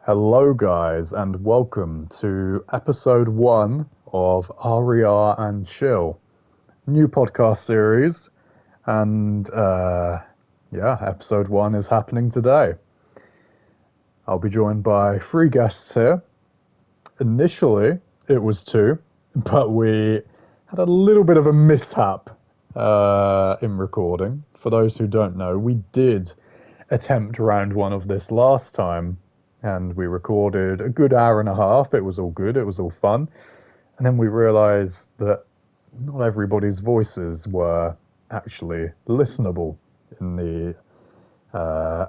Hello, guys, and welcome to episode 1 of RER and Chill, new podcast series. And episode 1 is happening today. I'll be joined by 3 guests here. Initially, it was 2, but we had a little bit of a mishap in recording. For those who don't know, we did attempt round 1 of this last time. And we recorded a good hour and a half. It was all good. It was all fun. And then we realised that not everybody's voices were actually listenable in the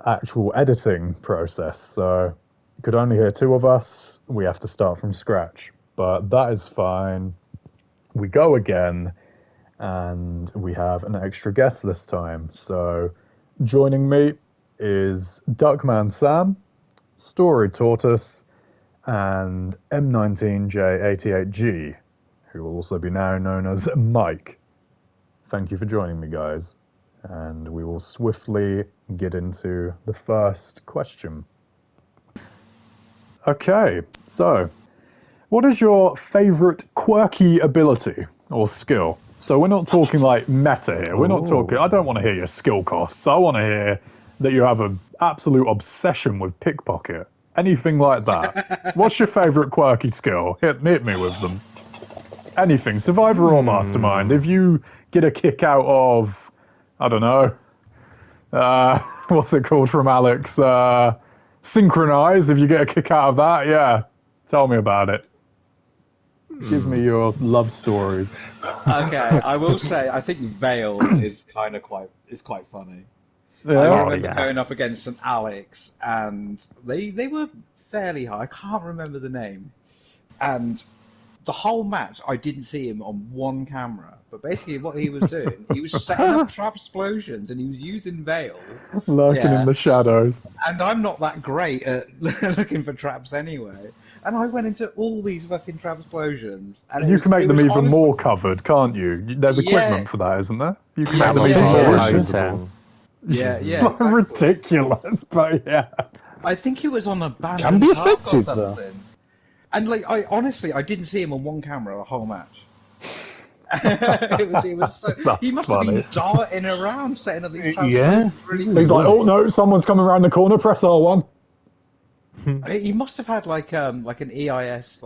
actual editing process. So you could only hear 2 of us. We have to start from scratch. But that is fine. We go again. And we have an extra guest this time. So joining me is Duckman Sam, Story Tortoise, and M19J88G, who will also be now known as Mike. Thank you for joining me, guys. And we will swiftly get into the first question. Okay, so what is your favourite quirky ability or skill? So we're not talking like meta here. We're not talking, I don't want to hear your skill costs. I want to hear that you have an absolute obsession with pickpocket. Anything like that. What's your favourite quirky skill? Hit me with them. Anything. Survivor or Mastermind. If you get a kick out of, I don't know, what's it called from Alex? Synchronize. If you get a kick out of that, yeah. Tell me about it. Give me your love stories. Okay, I will say I think Veil is quite funny. Yeah. I remember going up against an Alex, and they were fairly high. I can't remember the name. And the whole match, I didn't see him on one camera. But basically, what he was doing, he was setting up trap explosions, and he was using Veil, lurking in the shadows. And I'm not that great at looking for traps anyway. And I went into all these fucking trap explosions. And you can make them even more covered, can't you? There's equipment for that, isn't there? You can make them even more invisible. Yeah, exactly. Ridiculous, but yeah. I think it was on a Can abandoned be park or effective, something. though. And I honestly didn't see him on one camera the whole match. it was so, he must have been darting around setting up these traps. Yeah. Really He's like, oh no, someone's coming around the corner, press R1. He must have had like an EIS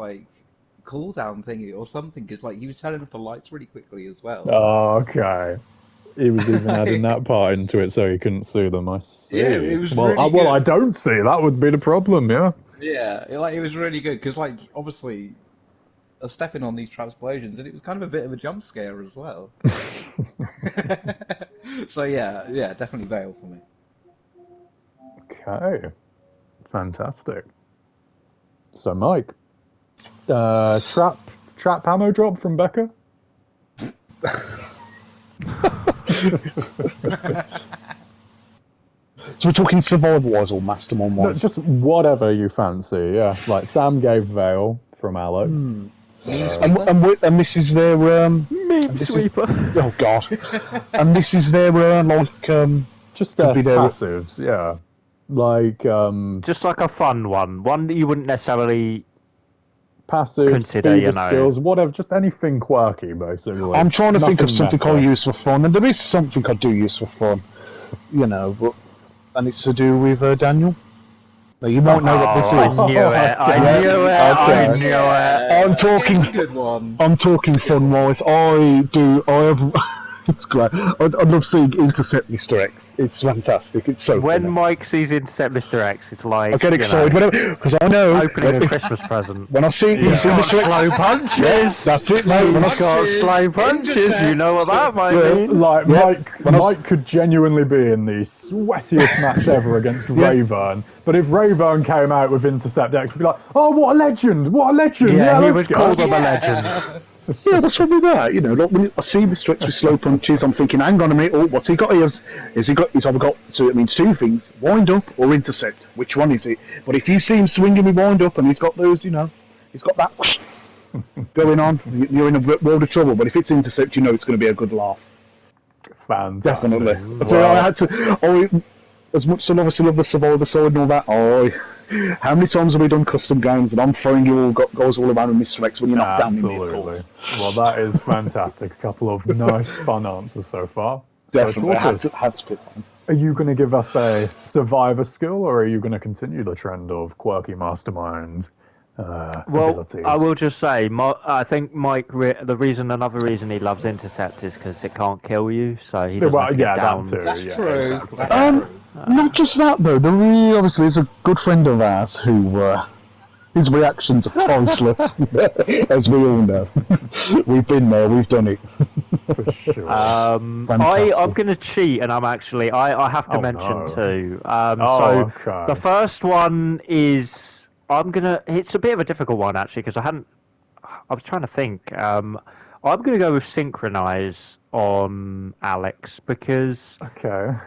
cooldown thingy or something, because he was turning off the lights really quickly as well. Oh, okay. He was even adding that part into it so he couldn't see them. I see. Yeah, it was well, really well, good. I don't see. That would be the problem, yeah. Yeah, it was really good because obviously, stepping on these trap explosions, and it was kind of a bit of a jump scare as well. So yeah, definitely Veil for me. Okay, fantastic. So Mike, trap ammo drop from Becca. So we're talking survival-wise or mastermind-wise? No, just whatever you fancy, yeah. Like Sam gave Veil from Alex. So... And this is their meme sweeper. Oh god! And this is their just their passives, yeah. Just like a fun one that you wouldn't necessarily passives, consider, skills, whatever, just anything quirky, basically. I'm trying to think of something meta. I use for fun, and there is something I do use for fun, and it's to do with Daniel. Now, you won't know what this is. I knew it. I'm talking. It's a good one. I'm talking fun-wise. I have. It's great. I love seeing Intercept Mr. X. It's fantastic. It's so when funny. Mike sees Intercept Mr. X, it's like I get excited because I know opening a Christmas present. when I see Mr. X. Slow punches. That's it, mate. When I got slow punches. You know what that might mean. Mike could genuinely be in the sweatiest match ever against Rayburn. But if Rayburn came out with Intercept X, he'd be like, "Oh, what a legend! What a legend!" Yeah, he let's would go. call them a legend. Yeah, what's wrong with that? When I see Mr. X with slow punches, I'm thinking, hang on a minute, what's he got here? He's either got, so it means 2 things, wind up or intercept. Which one is it? But if you see him swinging with wind up and he's got those, he's got that going on, you're in a world of trouble. But if it's intercept, it's going to be a good laugh. Fantastic. Definitely. So I had to. as much as I obviously love the Survivor side and all that, how many times have we done custom games and I'm throwing you all goes all around and misdirects when you're not down in me, of Absolutely. course. Well, that is fantastic. A couple of nice, fun answers so far. Definitely, So, I Tortoise, had to pick one. are you going to give us a survivor skill, or are you going to continue the trend of quirky mastermind abilities? I will just say, I think Mike. Another reason he loves intercept is because it can't kill you, so he doesn't have to get down. that too. That's Yeah, true. exactly. That's true. Not just that though. Obviously is a good friend of ours who his reactions are priceless, as we all know. We've been there, we've done it. For sure. I'm going to cheat, and I have to mention no. two. Okay. The first one is it's a bit of a difficult one actually because I was trying to think. I'm going to go with synchronize on Alex because Okay.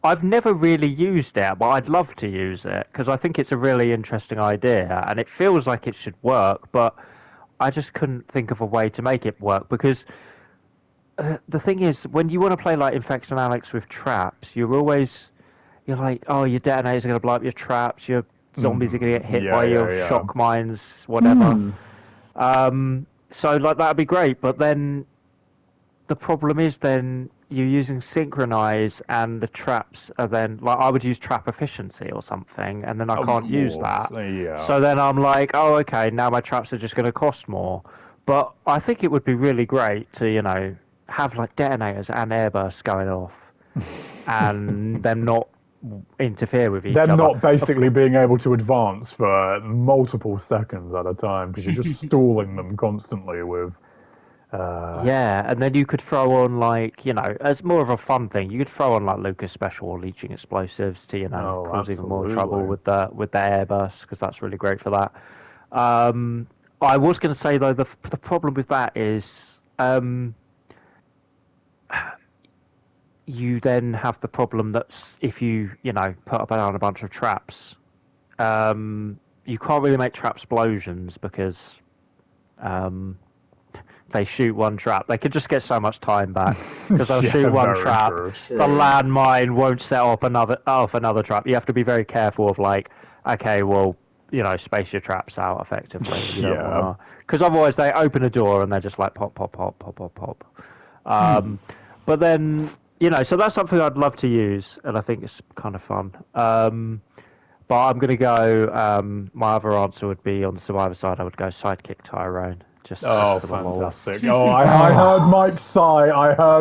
I've never really used it, but I'd love to use it because I think it's a really interesting idea and it feels like it should work, but I just couldn't think of a way to make it work because the thing is, when you want to play like Infection Alex with traps, you're like, oh, your detonators are going to blow up your traps, your zombies are going to get hit by your shock mines, whatever. So like that'd be great, but then the problem is then you're using synchronize and the traps are then like I would use trap efficiency or something and then I can't use that. Yeah. So then I'm like, oh okay, now my traps are just going to cost more. But I think it would be really great to, have like detonators and airbursts going off and them not interfere with each other. Them not basically being able to advance for multiple seconds at a time because you're just stalling them constantly with yeah, and then you could throw on as more of a fun thing. You could throw on like Lucas Special or leeching explosives to cause even more trouble with the airburst because that's really great for that. I was going to say though the problem with that is you then have the problem that if you put up on a bunch of traps, you can't really make trap explosions because they shoot one trap. They could just get so much time back because they'll shoot one trap. True. The landmine won't set up another trap. You have to be very careful of okay, well, space your traps out effectively. Because otherwise they open a door and they're just like pop, pop, pop, pop, pop, pop. But then so that's something I'd love to use, and I think it's kind of fun. But I'm going to go. My other answer would be on the Survivor side. I would go sidekick Tyrone. Just for the fantastic! I heard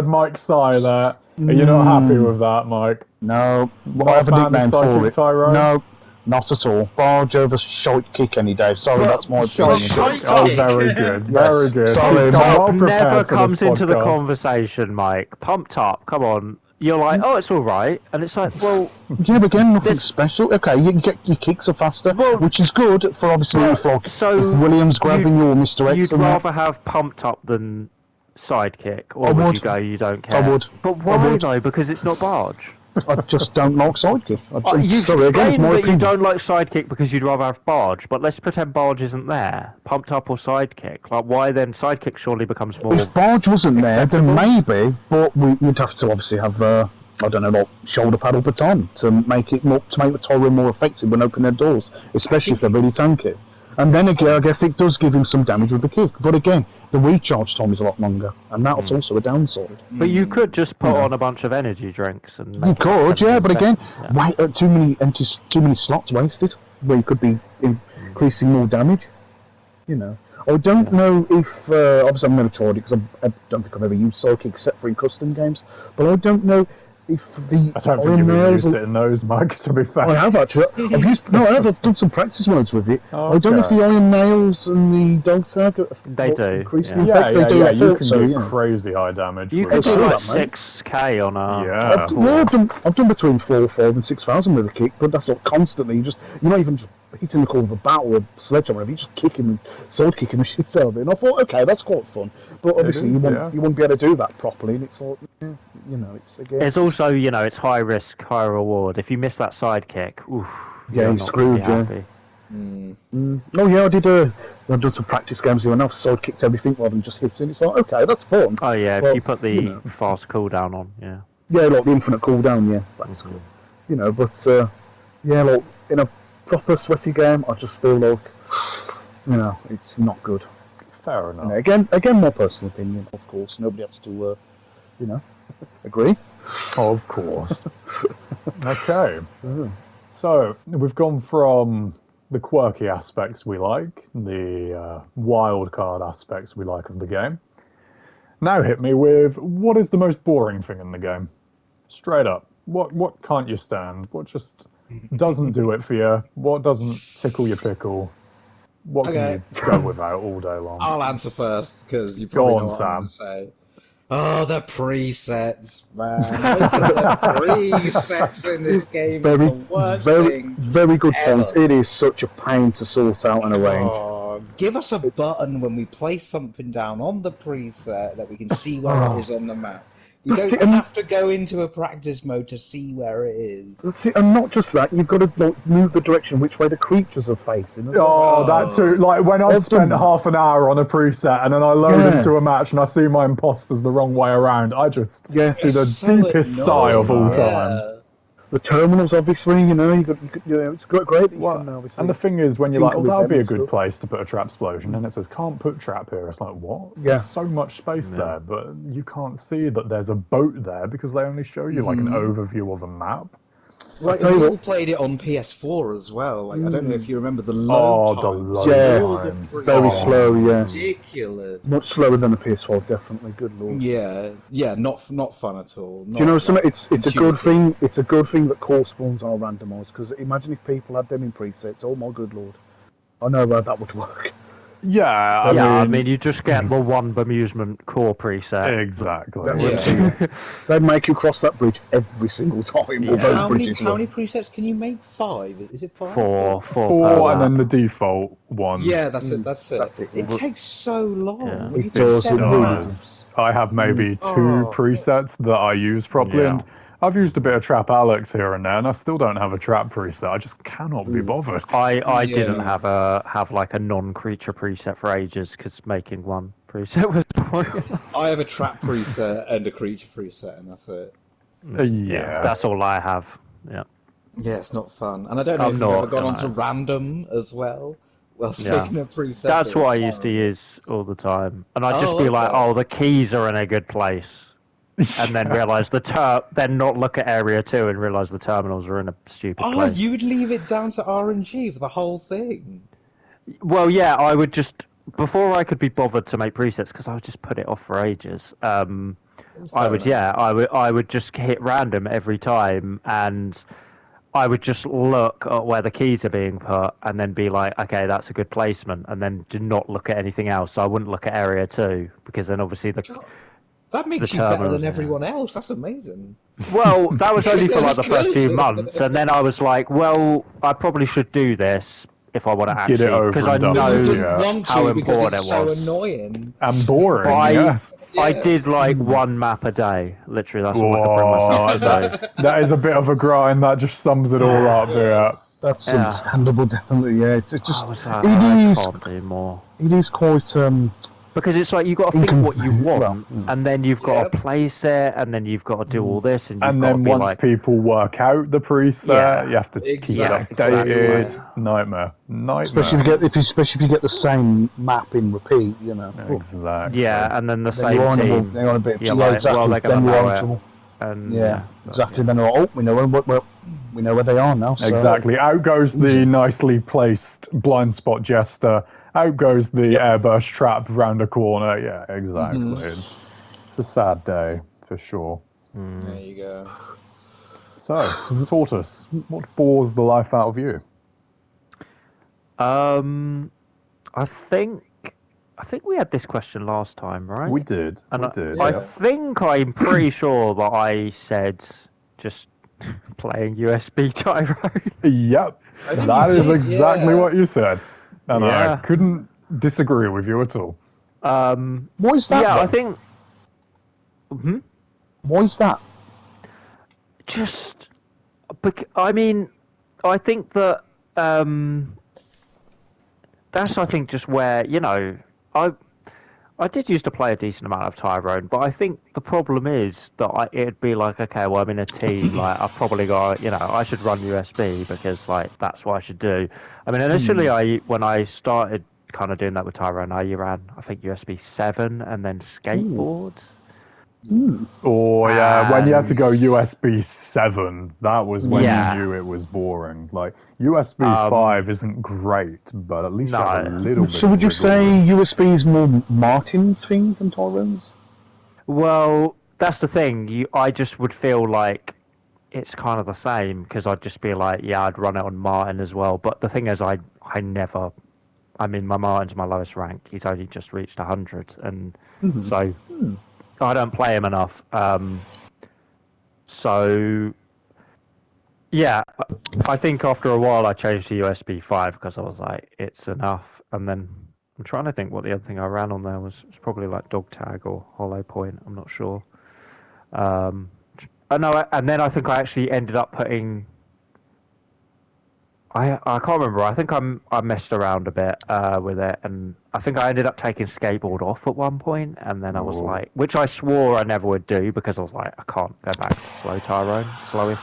Mike sigh. There. Are you not happy with that, Mike? No. I have a nickname for it. Tyrone? No, not at all. Barge over shite kick any day. Sorry, that's my opinion. Oh, very good. Very good. Sorry, Mike never comes into the conversation, Mike. Pumped up. Come on. You're like, oh, it's all right, and it's like, well, yeah, but again, nothing special. Okay, you can get your kicks are faster, which is good for obviously if Williams grabbing you or Mr. X. You'd rather have pumped up than sidekick, or would you go? You don't care. I would. But why though? Because it's not barge. I just don't like sidekick. You explained that you don't like sidekick because you'd rather have barge, but let's pretend barge isn't there. Pumped up or sidekick? Like, why then sidekick surely becomes more... If barge wasn't there, then maybe, but we'd have to obviously have, I don't know, like shoulder pad or baton to make the Tyrone more effective when opening their doors, especially if they're really tanky. And then again, I guess it does give him some damage with the kick. But again, the recharge time is a lot longer, and that's also a downside. But you could just put on a bunch of energy drinks and. You could, yeah. But again, too many slots wasted where you could be increasing more damage. I don't know if obviously I've never tried it because I don't think I've ever used Psychic except for in custom games. But I don't know. I don't think you've used it in those, Mike, to be fair. I have actually. I've done some practice modes with it. Okay. I don't know if the iron nails and the dog tag they do. Increase the effect. They do. You can get crazy high damage. You can do like 6k on a... Yeah. I've done between 4,000, 5,000 and 6,000 with a kick, but that's not constantly. You're not even just hitting the core of a bat or a sledgehammer. You're just sword kicking the shit out of it. And I thought, okay, that's quite fun. But obviously, you won't be able to do that properly. And it's like, it's again. It's also, it's high risk, high reward. If you miss that side kick, oof, you're screwed. Yeah. Oh yeah, I've done some practice games here, and I've sword kicked everything rather than just hitting. It's like, okay, that's fun. Oh yeah, Well, if you put the fast cooldown on, yeah. Yeah, like the infinite cooldown, yeah, that's cool. But yeah, like in a proper sweaty game, I just feel like it's not good. Fair enough. Again, my personal opinion, of course. Nobody has to, agree. Of course. Okay. So we've gone from the quirky aspects we like, the wild card aspects we like of the game. Now hit me with what is the most boring thing in the game? Straight up. What can't you stand? What just doesn't do it for you? What doesn't tickle your pickle? What can Okay. you go without all day long? I'll answer first because you Go probably on, know what I'm going Sam. to say. Oh, the presets, man! Making the presets in this game is the worst thing. Very good ever. point. It is such a pain to sort out and arrange. Oh, give us a button when we place something down on the preset that we can see where it is on the map. We don't have to go into a practice mode to see where it is. That's it, and not just that, you've got to move the direction which way the creatures are facing. As well. Oh, that too. Like when I've spent half an hour on a preset and then I load into a match and I see my imposters the wrong way around, I just do the deepest sigh of all time. The terminals, obviously, it's great that you can obviously. And the thing is, when you're like, tinker that would with be a them and good stuff. place to put a trap explosion, and it says, can't put trap here. It's like, what? Yeah. There's so much space there, but you can't see that there's a boat there because they only show you like an overview of a map. Like, we all played it on PS4 as well. Like, I don't know if you remember the load times. Very slow, yeah. Ridiculous. Much slower than the PS4, definitely. Good lord. Yeah, not fun at all. Do you know something? It's a good thing. It's a good thing that core spawns are randomised, because imagine if people had them in presets. Oh my good lord! I know how that would work. Yeah, I mean, you just get the one bemusement core preset. Exactly. They'd make you cross that bridge every single time. Yeah. How many presets can you make? 5? Is it 5? Four, and then the default one. Yeah, that's it. It takes so long. Yeah. It does. I have maybe 2 presets that I use properly, and I've used a bit of Trap Alex here and there, and I still don't have a trap preset. I just cannot be bothered. I didn't have like a non-creature preset for ages because making one preset was boring. I have a trap preset and a creature preset, and that's it. Yeah, that's all I have. Yeah. Yeah, it's not fun, and I don't know if you've ever gone on to random as well. Well, taking a preset. That's what I used to use all the time, and I'd just be like, "Oh, the keys are in a good place." And then realise then not look at area 2 and realise the terminals are in a stupid place. Oh, you would leave it down to RNG for the whole thing? Well, yeah, I would just, before I could be bothered to make presets, because I would just put it off for ages. I would just hit random every time, and I would just look at where the keys are being put, and then be like, okay, that's a good placement, and then do not look at anything else. So I wouldn't look at area 2, because then obviously that makes you better than everyone else. That's amazing. Well, that was only for like the first few months, and then I was like, well, I probably should do this if I want to actually, because I know how important it was. So annoying and boring. I did like one map a day. Literally, that's all I could bring myself to do. That is a bit of a grind. That just sums it all up. Yeah, that's understandable. Definitely, yeah. It's just I can't do more. It is quite because it's like you've got to think what you want, and then you've got to place it, and then you've got to do all this, and then once people work out the preset, you have to keep it updated. Nightmare. Especially if you get the same map in repeat, Exactly. Yeah, and then the same team. They're on a bit. Exactly. Well, they're going to know it. And, exactly. Then we know where they are now. So. Exactly. Out goes the nicely placed blind spot jester. Out goes the airburst trap round a corner. Yeah, exactly. It's a sad day for sure. There you go. So, Tortoise, what bores the life out of you? I think we had this question last time, right? We did. And I think I'm pretty sure that I said just playing USB Gyro. Yep, that is exactly what you said. And I couldn't disagree with you at all. Why is that? Yeah, then? I think... Why is that? Just... I mean, I think that... that's I think just where I did used to play a decent amount of Tyrone, but I think the problem is that it'd be like, okay, well, I'm in a team, like, I've probably got, I should run USB because, like, that's what I should do. I mean, initially, when I started kind of doing that with Tyrone, I ran, I think, USB 7 and then skateboard. Or yeah, when you had to And- go USB 7, that was when Yeah. you knew it was boring. Like USB 5 isn't great, but at least you have a No. little bit. So of would you wiggle say room. USB is more Martin's thing than Tyrone's? Well, that's the thing. I just would feel like it's kind of the same because I'd just be like, yeah, I'd run it on Martin as well. But the thing is, I never. I mean, my Martin's my lowest rank. He's only just reached 100, and so I don't play him enough. So yeah, I think after a while I changed to USB 5 because I was like, it's enough. And then I'm trying to think what the other thing I ran on there was. It's probably like dog tag or hollow point. I'm not sure. No, and then I think I actually ended up putting. I can't remember. I think I messed around a bit with it, and I think I ended up taking skateboard off at one point, and then I was like, which I swore I never would do because I was like, I can't go back to slowest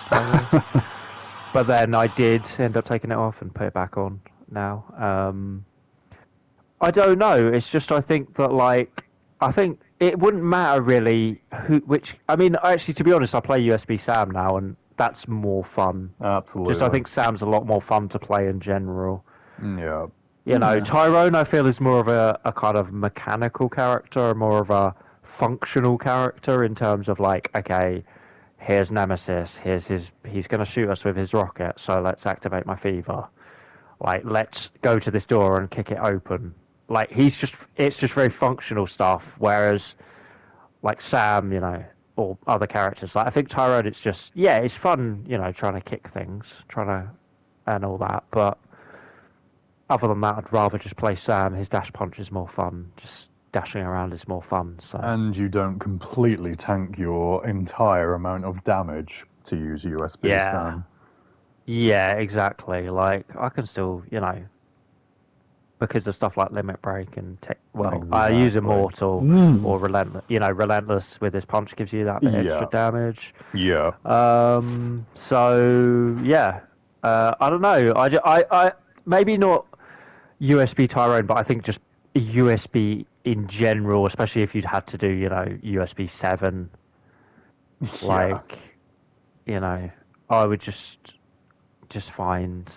Tyrone. But then I did end up taking it off and put it back on now. I don't know. It's just I think that I think it wouldn't matter really which. I mean, actually, to be honest, I play USB Sam now, and that's more fun. Absolutely. Just I think Sam's a lot more fun to play in general. Yeah. Tyrone I feel is more of a kind of mechanical character, more of a functional character in terms of like, okay, here's Nemesis, he's going to shoot us with his rocket, so let's activate my fever. Like, let's go to this door and kick it open. Like, it's just very functional stuff, whereas like Sam, or other characters. Like I think Tyrone, it's just it's fun, trying to kick things, and all that. But other than that, I'd rather just play Sam. His dash punch is more fun. Just dashing around is more fun. So And you don't completely tank your entire amount of damage to use USB Sam. Yeah, exactly. Like I can still, because of stuff like limit break and I use Immortal or Relentless. Relentless with his punch gives you that bit extra damage. Yeah. So yeah, I don't know. I maybe not USB Tyrone, but I think just USB in general, especially if you'd had to do, USB 7. Like, I would just find,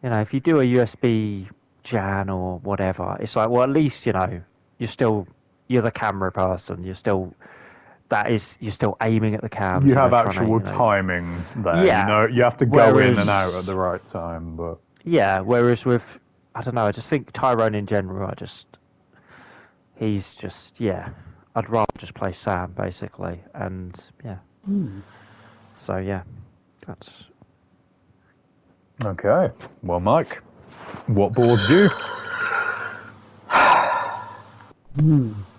if you do a USB Jan or whatever, it's like, well, at least, you're the camera person. You're still aiming at the cam. You have actual timing there. Yeah. You have to go in and out at the right time. But yeah, whereas with, I don't know, I just think Tyrone in general, he's just, I'd rather just play Sam basically, and yeah. So yeah, that's. Okay. Well, Mike, what bores you?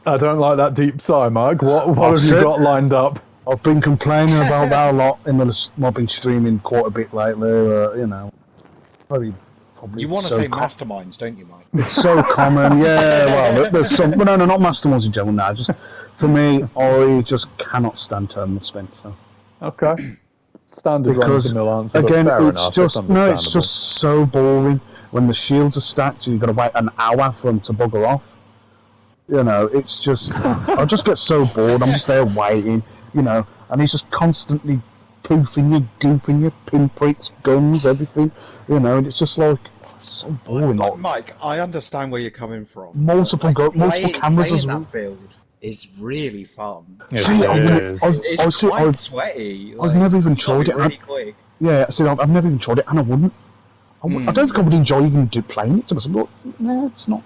I don't like that deep sigh, Mike. What have you got lined up? I've been complaining about that a lot I've been streaming quite a bit lately. Probably you want to say masterminds, don't you, Mike? It's so common, yeah. Well, there's some, but no, not masterminds in general. Now, just for me, I just cannot stand Terminal Spencer. Okay. Standard run-of-the-mill answer, again, but fair it's enough. just it's just so boring when the shields are stacked. So you've got to wait an hour for them to bugger off. It's just I just get so bored. I'm just there waiting, and he's just constantly poofing you, gooping you, pinpricks, guns, everything, and it's just like so boring. Mike, I understand where you're coming from. Multiple cameras as well. That build is really fun. It's quite sweaty. I've never even tried it. Really quick. Yeah, I've never even tried it, and I wouldn't. I don't think I would enjoy even playing it. To myself, no, it's not.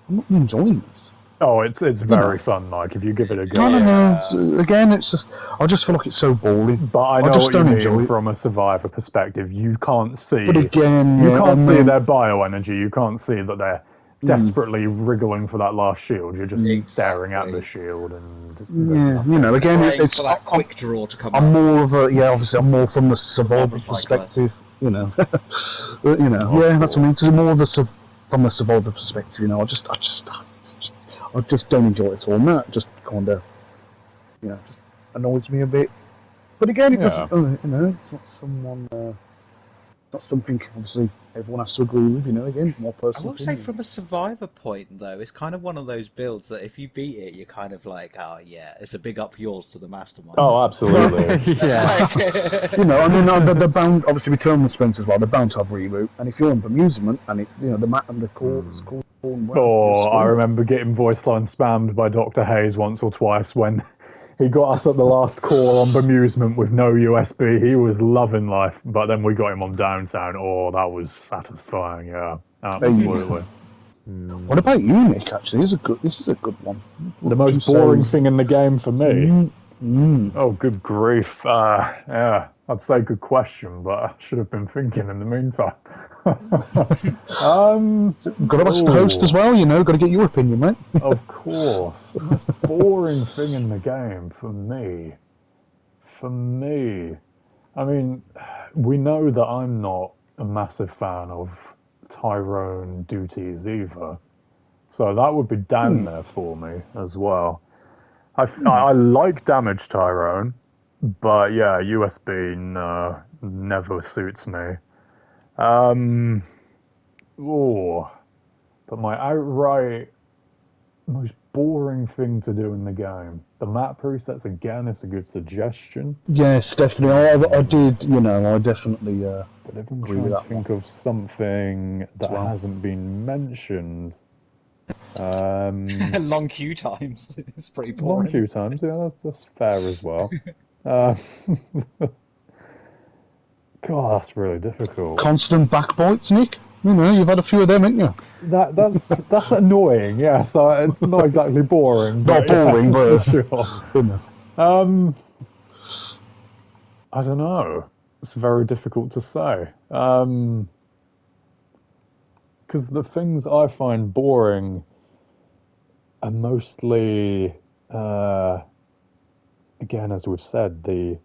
I'm not enjoying this. Oh, it's very fun, Mike. If you give it a go. No. Again, it's just I just feel like it's so boring. But I know what you mean from a survivor perspective. You can't see. But again, you can't see their bioenergy. You can't see that they're desperately wriggling for that last shield. You're just staring at the shield and just. Again, it's for that quick draw to come. I'm more of a obviously I'm more from the survival perspective. Yeah, that's what I mean. Because I'm more of a from a survivor perspective, I just don't enjoy it all. And that just kind of, just annoys me a bit. But again, it doesn't, it's not something obviously everyone has to agree with. Again, more I personal. will say, from a survivor point, though, it's kind of one of those builds that if you beat it, you're kind of like, oh yeah, it's a big up yours to the mastermind. Oh, absolutely. Yeah. The bound, obviously, with Tournament Sprints as well, they're bound to have reboot. And if you're on bemusement and the mat and the core is called well, Oh, I remember getting voice line spammed by Dr. Hayes once or twice when he got us at the last call on bemusement with no USB. He was loving life, but then we got him on downtown. Oh, that was satisfying. Yeah, absolutely. What about you, Nick? Actually, this is a good one. The most boring thing in the game for me. Oh, good grief. Yeah, I'd say good question, but I should have been thinking in the meantime. Got to ask the host as well, got to get your opinion, mate. Of course. The most boring thing in the game for me. I mean, we know that I'm not a massive fan of Tyrone duties either. So that would be down there for me as well. I like damage Tyrone, but yeah, USB never suits me. But my outright most boring thing to do in the game. The map presets again is a good suggestion. Yes, definitely. I did, I definitely. But if I'm trying to think of something that hasn't been mentioned. Long queue times. It's pretty boring. Long queue times, yeah, that's fair as well. God, that's really difficult. Constant backbites, Nick. You've had a few of them, haven't you? That's annoying. Yeah, so it's not exactly boring. Not boring, but sure. I don't know. It's very difficult to say. Because the things I find boring are mostly, again, as we've said, the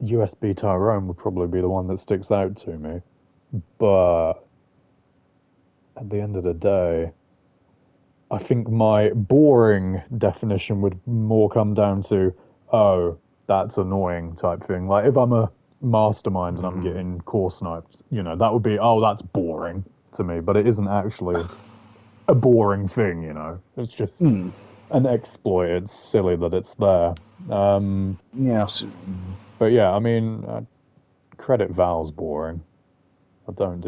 USB Tyrone would probably be the one that sticks out to me. But at the end of the day, I think my boring definition would more come down to, oh, that's annoying type thing. Like if I'm a mastermind and I'm getting core sniped, that would be, oh, that's boring to me. But it isn't actually a boring thing, It's just an exploit. It's silly that it's there. Yes. But yeah, I mean, credit Val's boring. I don't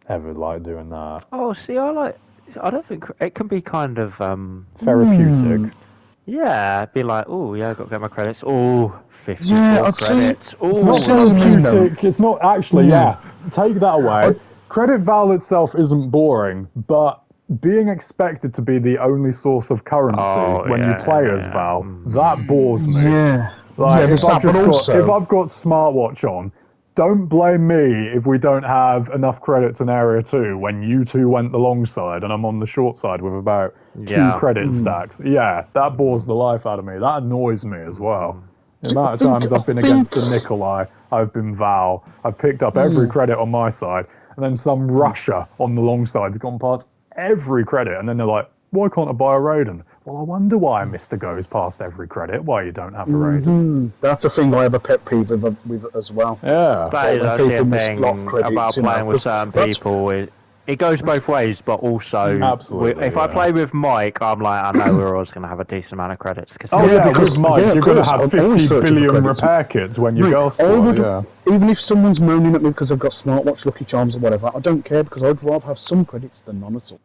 ever like doing that. Oh, see, I don't think it can be kind of Therapeutic. Yeah, it'd be like, oh yeah, I've got to get my credits. Oh, 54 credits. It's not therapeutic. It's not actually. Yeah, take that away. Credit Val itself isn't boring, but being expected to be the only source of currency when you play as Val, that bores me. Yeah. Like, if I've got smartwatch on, don't blame me if we don't have enough credits in Area 2 when you two went the long side and I'm on the short side with about 2 credit stacks. Yeah, that bores the life out of me. That annoys me as well. The amount of times I've been against a Nikolai, I've been Val, I've picked up every credit on my side, and then some Russia on the long side's gone past every credit, and then they're like, why can't I buy a Raiden? Well, I wonder why Mr. goes past every credit, why you don't have a Raiden. That's a thing I have a pet peeve with as well. Yeah. That is actually a thing about playing with certain people. It goes both ways, but also, if I play with Mike, I'm like, I know we're always going to have a decent amount of credits. Because with Mike, you're going to have 50 billion repair kits when you go squad, Even if someone's moaning at me because I've got smartwatch, Lucky Charms, or whatever, I don't care because I'd rather have some credits than none at all.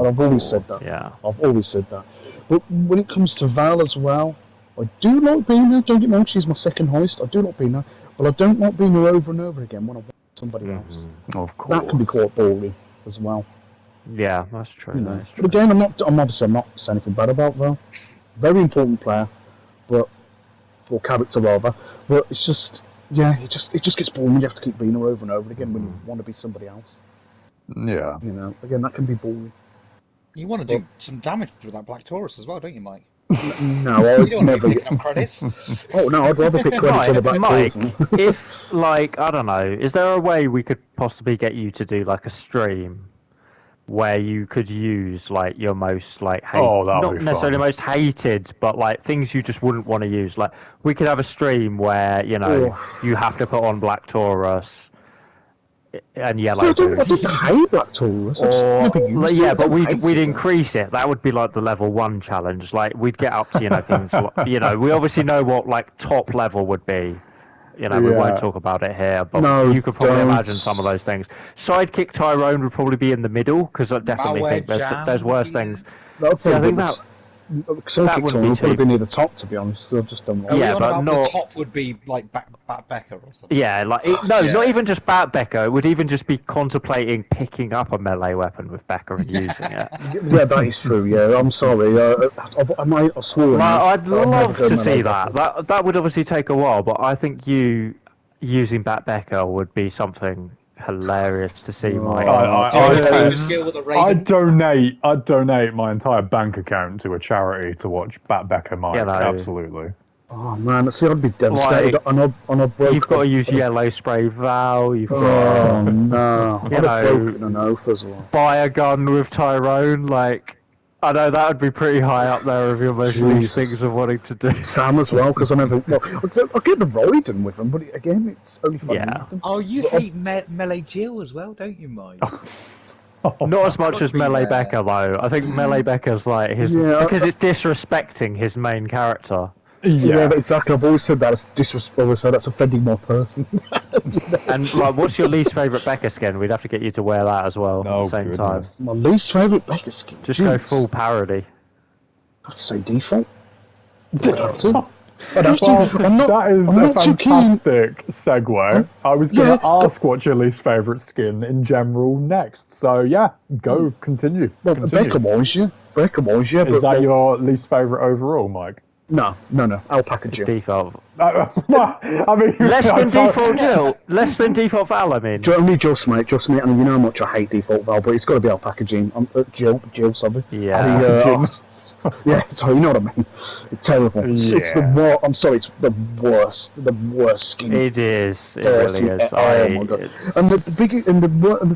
I've always said that. Yeah. I've always said that. But when it comes to Val as well, I do like being her. Don't get me wrong, she's my second highest. I do like being her, but I don't like being her over and over again when I want somebody else. Of course. That can be quite boring as well. Yeah, that's true. That's true. But again, I'm obviously not saying anything bad about Val. Very important player, or character rather. But it's just, it just gets boring when you have to keep being her over and over again when you want to be somebody else. Yeah. Again, that can be boring. You want to do some damage with that Black Taurus as well, don't you, Mike? No, I you don't never. Want to be picking up credits. Oh no, I'd rather pick credits on the Black Mike, Taurus. if I don't know, is there a way we could possibly get you to do like a stream where you could use like your most like Oh, that'd not be necessarily fun. most hated, but like things you just wouldn't want to use. Like we could have a stream where you have to put on Black Taurus and So Yellow I Boots. didn't hate Black Taurus. I just never Or used yeah, it. but I don't hate we'd it, increase it. That would be like the level 1 challenge. Like we'd get up to things. We obviously know what like top level would be. We won't Yeah. talk about it here, but No, you could probably don't. imagine some of those things. Sidekick Tyrone would probably be in the middle because I definitely Malware think Jam there's would worse be things. That would See, I probably think be that Psychic wouldn't Tone be would probably too- be near the top, to be honest. I just don't know. Are we Yeah, on but about not- the top would be like Bat Becker or something? Yeah, like not even just Bat Becca. It would even just be contemplating picking up a melee weapon with Becca and using it. Yeah, that is true. Yeah, I'm sorry. I swore. Like, I'd never love go to see melee that. weapon. That would obviously take a while, but I think you using Bat Becca would be something hilarious to see, Mike. Take a skill with a Raiden. I'd donate my entire bank account to a charity to watch Bat Becker Mike. Absolutely. Oh man, see, I'd be devastated. Like, on a broken. You've got to use Yellow Spray Val. You've got Oh no! You I'd have know, broken an oath as well. buy a gun with Tyrone. Like, I know that would be pretty high up there of your most least things of wanting to do. Sam as well, because I never. Well, I'll get the Royden with them, but again, it's only fun. Yeah. With them. Oh, you hate Melee Jill as well, don't you, Mike? Not as much could as be Melee there. Becca though. I think Melee Becca's like his because it's disrespecting his main character. Yeah, exactly. I've always said that as disrespectful, so that's offending more person. And like, what's your least favourite Becca skin? We'd have to get you to wear that as well at the same time. My least favourite Becca skin. Just go full parody. I'd say default. I'd have to. Well, I'm not, that is I'm a not too keen. fantastic segue. I was going to ask what's your least favourite skin in general next. So yeah, go continue. Well, continue. Becca was, yeah. Becca was, yeah. Is that your least favourite overall, Mike? No. Alpaca Jill. Default. I mean, Less than default Jill. Less than default Val. I mean. Only just mate. And you know how much I hate default Val, but it's got to be Alpaca Jill. Jill, sorry. Yeah. Yeah, so you know what I mean. It's terrible. It's the I'm sorry. It's the worst skin. It is. It really is. Oh my god. And the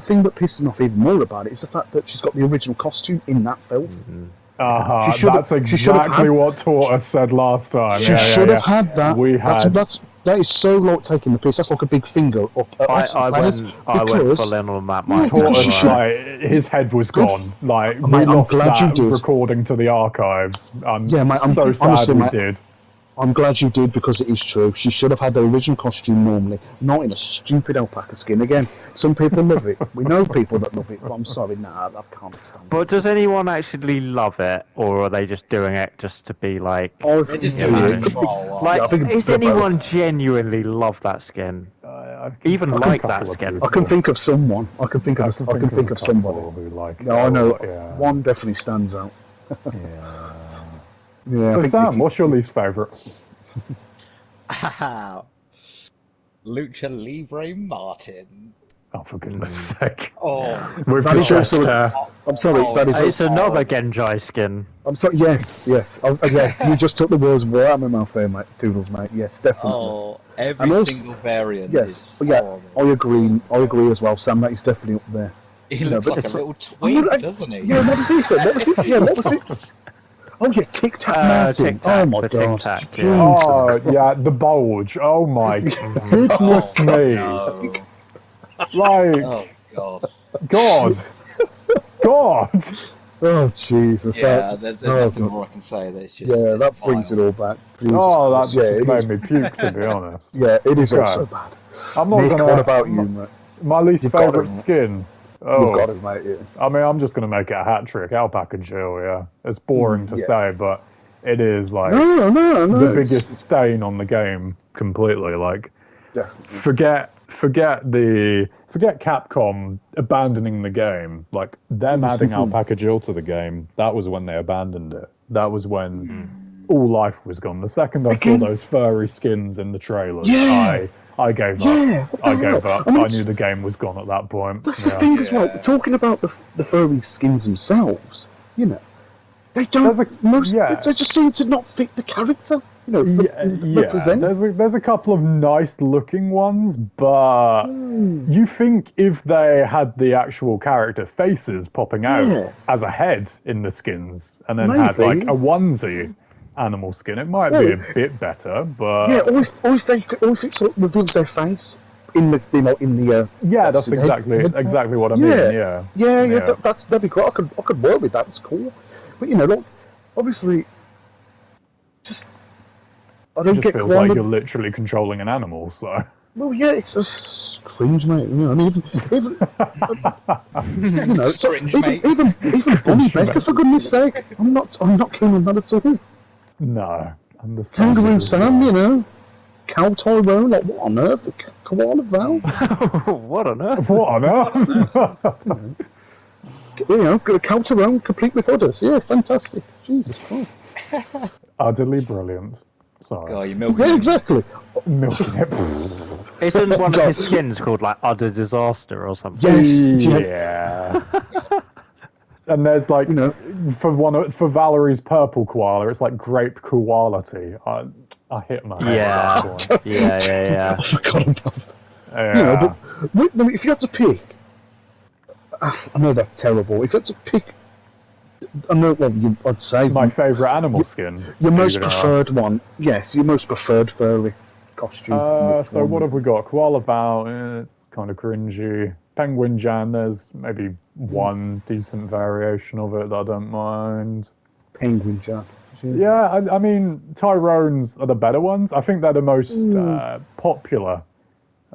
thing that pisses me off even more about it is the fact that she's got the original costume in that film. Mm-hmm. That's exactly what Tortoise said last time. She should have had that. We had. That is so like taking the piss. That's like a big finger up. I went full in on that. Mike. Tortoise, like, his head was gone. Like, we lost that recording to the archives. I'm so sad honestly, we did. I'm glad you did, because it is true. She should have had the original costume normally, not in a stupid alpaca skin. Again, some people love it. We know people that love it, but I'm sorry, I can't stand it. But does anyone actually love it, or are they just doing it just to be like? They're just doing it to troll. Like, does anyone genuinely love that skin? Even like that skin? I can think of someone. I can think of somebody. Who like it. No, I know. Yeah. One definitely stands out. Yeah. Yeah. So Sam, what's your least favourite? Lucha Libre Martin. Oh, for goodness sake! Oh, with that the is chest also. hair. I'm sorry. That is. It's another Genji skin. I'm sorry. Yes. Yes. You just took the words right out of my mouth there, mate. Toodles, mate. Yes, definitely. Oh, every single variant. Yes. Is Yeah. I agree as well, Sam. That is definitely up there. He looks like a little twig, doesn't he? Yeah. What does he say? What was it? Yeah. What was it? Oh yeah, Tic Tac Martin. Oh my god. Jesus. Yeah, the bulge. Oh my goodness me. No. Like, oh god. God. Oh Jesus. Yeah, there's nothing more I can say. That's just that brings it all back. That's just made me puke, to be honest. Yeah, it is also bad. I'm not gonna. What about you, mate? My least favourite skin. You've got it, mate. Yeah. I mean, I'm just going to make it a hat trick. Alpaca Jill, yeah. It's boring to say, but it is like the biggest stain on the game completely. Like, definitely. Forget Capcom abandoning the game. Like, them adding Alpaca Jill to the game, that was when they abandoned it. That was when all life was gone. The second I saw those furry skins in the trailers, I gave up. Yeah, I gave up. I knew the game was gone at that point. That's the thing as well. Talking about the furry skins themselves, they don't. They just seem to not fit the character. represent. There's a couple of nice looking ones, but you think if they had the actual character faces popping out as a head in the skins, and then had like a onesie animal skin, it might be a bit better. But or if it sort of reveals their face in the that's exactly what I mean. That'd be great. I could work with that. It's cool. But like, obviously, just I don't it just get feels like you're literally controlling an animal. So well, yeah, it's just cringe, mate. I mean, even so Cringe, mate. even Bonnie Becker, for goodness' sake, I'm not keen on that at all. No, understand. Kangaroo Sam, Cow Tyrone, like what on earth? Koala Val? What on earth? What on earth? Cow Tyrone, complete with udders. Yeah, fantastic. Jesus Christ. Utterly brilliant. Sorry. God, you're milking Yeah, it. exactly. Milking it. Isn't one of his skins called like Udder Disaster or something? Yes. Yeah. And there's like for Valerie's purple koala, it's like grape koality. I hit my head. Yeah. I forgot about that. Yeah. But if you had to pick, I know that's terrible. If you had to pick, I know I'd say My favourite animal skin. Your most preferred one. Yes, your most preferred furry costume. So what have we got? Koala Val, it's kind of cringy. Penguin Jan, there's maybe one decent variation of it that I don't mind. Penguin Jan. Yeah, I mean, Tyrone's are the better ones. I think they're the most popular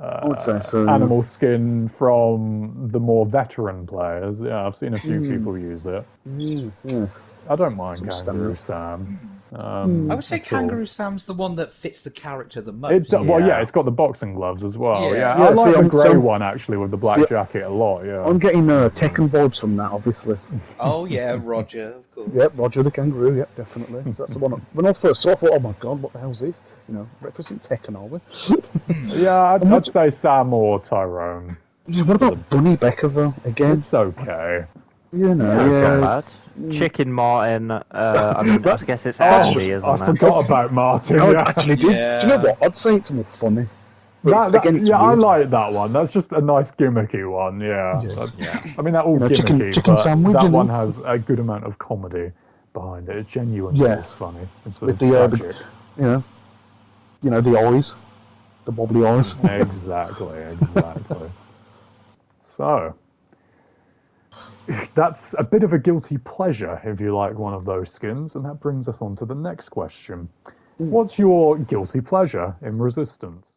I would say so. animal skin from the more veteran players. Yeah, I've seen a few people use it. Yes. I don't mind Kangaroo Sam. I would say Kangaroo Sam's the one that fits the character the most. It's got the boxing gloves as well. Yeah. I like the grey one actually with the black jacket a lot. Yeah, I'm getting Tekken vibes from that, obviously. Oh yeah, Roger, of course. Yep, Roger the Kangaroo. Yep, definitely. So that's the one. When I first saw, I thought, oh my god, what the hell's this? Referencing Tekken, are we? Yeah, I'd say Sam or Tyrone. Yeah, what about Bunny Becker though? Again, it's okay. Chicken Martin. I mean, I guess it's Andy, isn't it? I forgot about Martin. I actually did. Yeah. Do you know what? I'd say it's more funny. I like that one. That's just a nice gimmicky one. Yeah. I mean, they're all gimmicky, chicken but sandwich, that one has a good amount of comedy behind it. It's genuinely funny instead of tragic. The eyes, the wobbly eyes. Exactly. So, that's a bit of a guilty pleasure if you like one of those skins, and that brings us on to the next question. What's your guilty pleasure in Resistance?